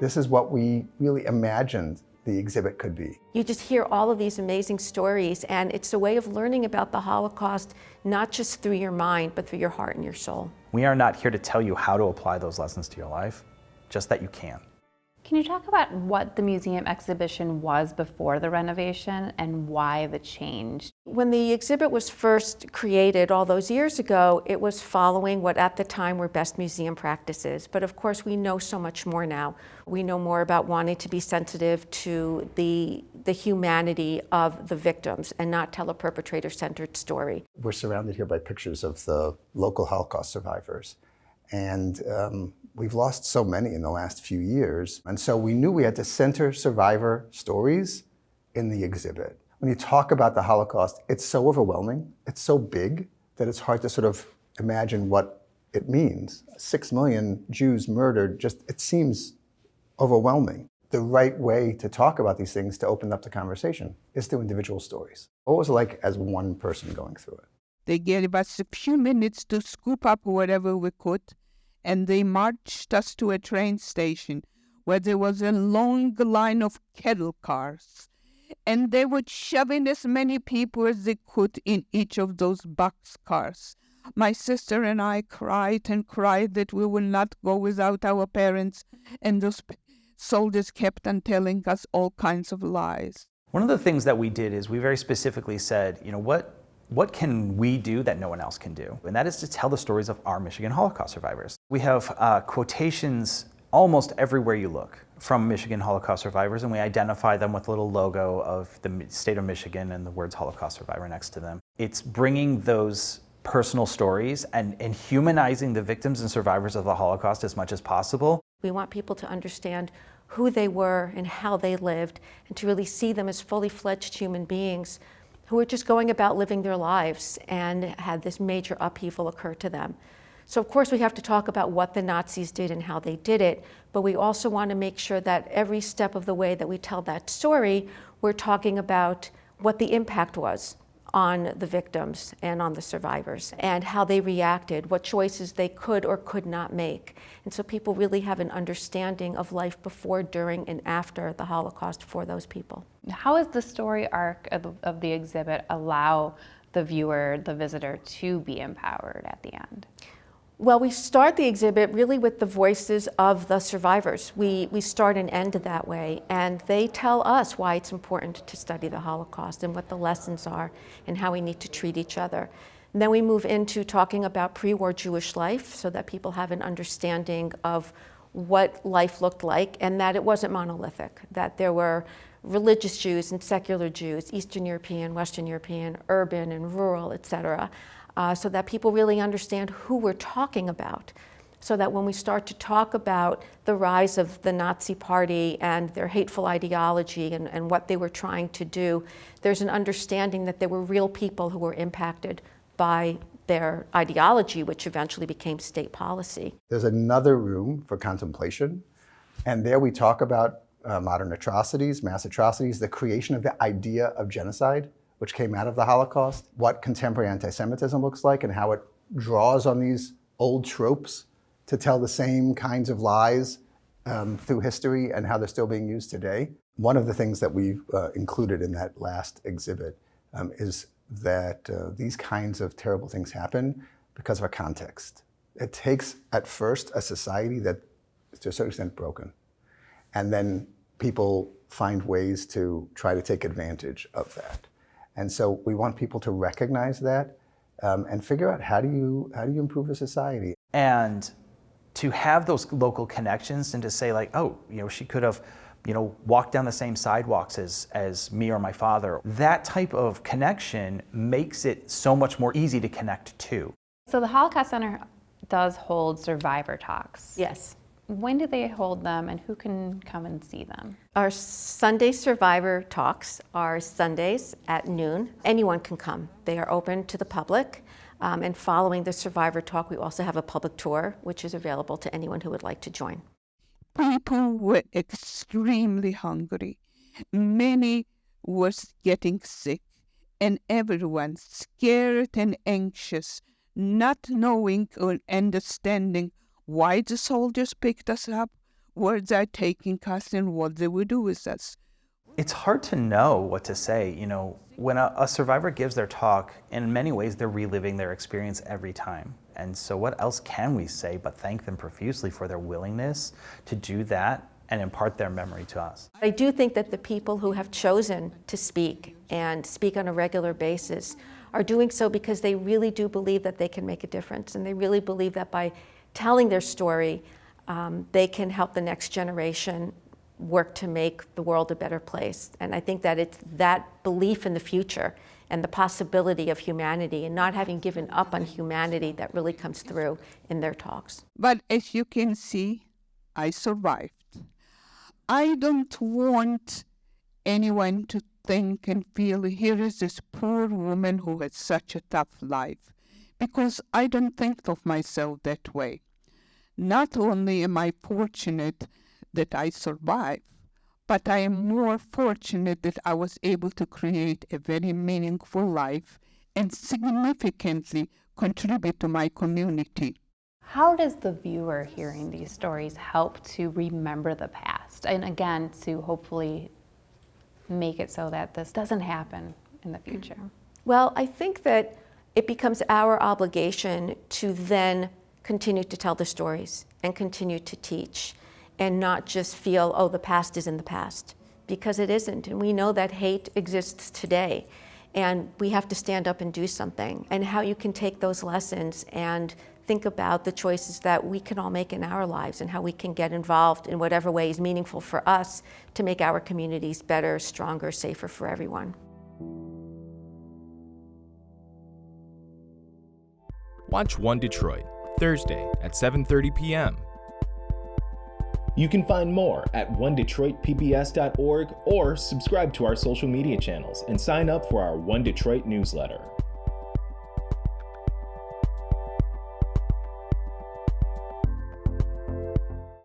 This is what we really imagined the exhibit could be. You just hear all of these amazing stories, and it's a way of learning about the Holocaust, not just through your mind, but through your heart and your soul. We are not here to tell you how to apply those lessons to your life, just that you can. Can you talk about what the museum exhibition was before the renovation and why the change? When the exhibit was first created all those years ago, it was following what at the time were best museum practices. But of course, we know so much more now. We know more about wanting to be sensitive to the humanity of the victims and not tell a perpetrator-centered story. We're surrounded here by pictures of the local Holocaust survivors. And we've lost so many in the last few years. And so we knew we had to center survivor stories in the exhibit. When you talk about the Holocaust, it's so overwhelming, it's so big, that it's hard to sort of imagine what it means. 6 million Jews murdered, it seems overwhelming. The right way to talk about these things, to open up the conversation, is through individual stories. What was it like as one person going through it? They gave us a few minutes to scoop up whatever we could, and they marched us to a train station where there was a long line of cattle cars. And they would shove in as many people as they could in each of those box cars. My sister and I cried and cried that we will not go without our parents, and those soldiers kept on telling us all kinds of lies. One of the things that we did is we very specifically said, you know, what can we do that no one else can do? And that is to tell the stories of our Michigan Holocaust survivors. We have quotations almost everywhere you look from Michigan Holocaust survivors, and we identify them with a little logo of the state of Michigan and the words Holocaust survivor next to them. It's bringing those personal stories and humanizing the victims and survivors of the Holocaust as much as possible. We want people to understand who they were and how they lived, and to really see them as fully fledged human beings who were just going about living their lives and had this major upheaval occur to them. So of course we have to talk about what the Nazis did and how they did it, but we also want to make sure that every step of the way that we tell that story, we're talking about what the impact was on the victims and on the survivors, and how they reacted, what choices they could or could not make. And so people really have an understanding of life before, during, and after the Holocaust for those people. How does the story arc of the exhibit allow the viewer, the visitor, to be empowered at the end? Well, we start the exhibit really with the voices of the survivors. We start and end that way, and they tell us why it's important to study the Holocaust and what the lessons are and how we need to treat each other. And then we move into talking about pre-war Jewish life so that people have an understanding of what life looked like and that it wasn't monolithic, that there were religious Jews and secular Jews, Eastern European, Western European, urban and rural, etc., so that people really understand who we're talking about, so that when we start to talk about the rise of the Nazi Party and their hateful ideology and what they were trying to do, there's an understanding that there were real people who were impacted by their ideology, which eventually became state policy. There's another room for contemplation, and there we talk about modern atrocities, mass atrocities, the creation of the idea of genocide, which came out of the Holocaust, what contemporary anti-Semitism looks like and how it draws on these old tropes to tell the same kinds of lies through history and how they're still being used today. One of the things that we've included in that last exhibit is that these kinds of terrible things happen because of a context. It takes, at first, a society that is to a certain extent broken, and then people find ways to try to take advantage of that. And so we want people to recognize that and figure out how do you improve a society. And to have those local connections and to say like, oh, you know, she could have, you know, walked down the same sidewalks as me or my father. That type of connection makes it so much more easy to connect to. So the Holocaust Center does hold survivor talks. Yes. When do they hold them and who can come and see them? Our Sunday survivor talks are Sundays at noon. Anyone can come. They are open to the public. And following the survivor talk, we also have a public tour, which is available to anyone who would like to join. People were extremely hungry. Many was getting sick, and everyone scared and anxious, not knowing or understanding why the soldiers picked us up, where they're taking us and what they will do with us. It's hard to know what to say. You know, when a survivor gives their talk, in many ways they're reliving their experience every time. And so what else can we say but thank them profusely for their willingness to do that and impart their memory to us. I do think that the people who have chosen to speak and speak on a regular basis are doing so because they really do believe that they can make a difference, and they really believe that by telling their story, they can help the next generation work to make the world a better place. And I think that it's that belief in the future and the possibility of humanity and not having given up on humanity that really comes through in their talks. But as you can see, I survived. I don't want anyone to think and feel, here is this poor woman who had such a tough life, because I don't think of myself that way. Not only am I fortunate that I survived, but I am more fortunate that I was able to create a very meaningful life and significantly contribute to my community. How does the viewer hearing these stories help to remember the past? And again, to hopefully make it so that this doesn't happen in the future? Well, I think that it becomes our obligation to then continue to tell the stories and continue to teach and not just feel, oh, the past is in the past, because it isn't. And we know that hate exists today, and we have to stand up and do something. And how you can take those lessons and think about the choices that we can all make in our lives and how we can get involved in whatever way is meaningful for us to make our communities better, stronger, safer for everyone. Watch One Detroit, Thursday at 7:30 p.m. You can find more at onedetroitpbs.org or subscribe to our social media channels and sign up for our One Detroit newsletter.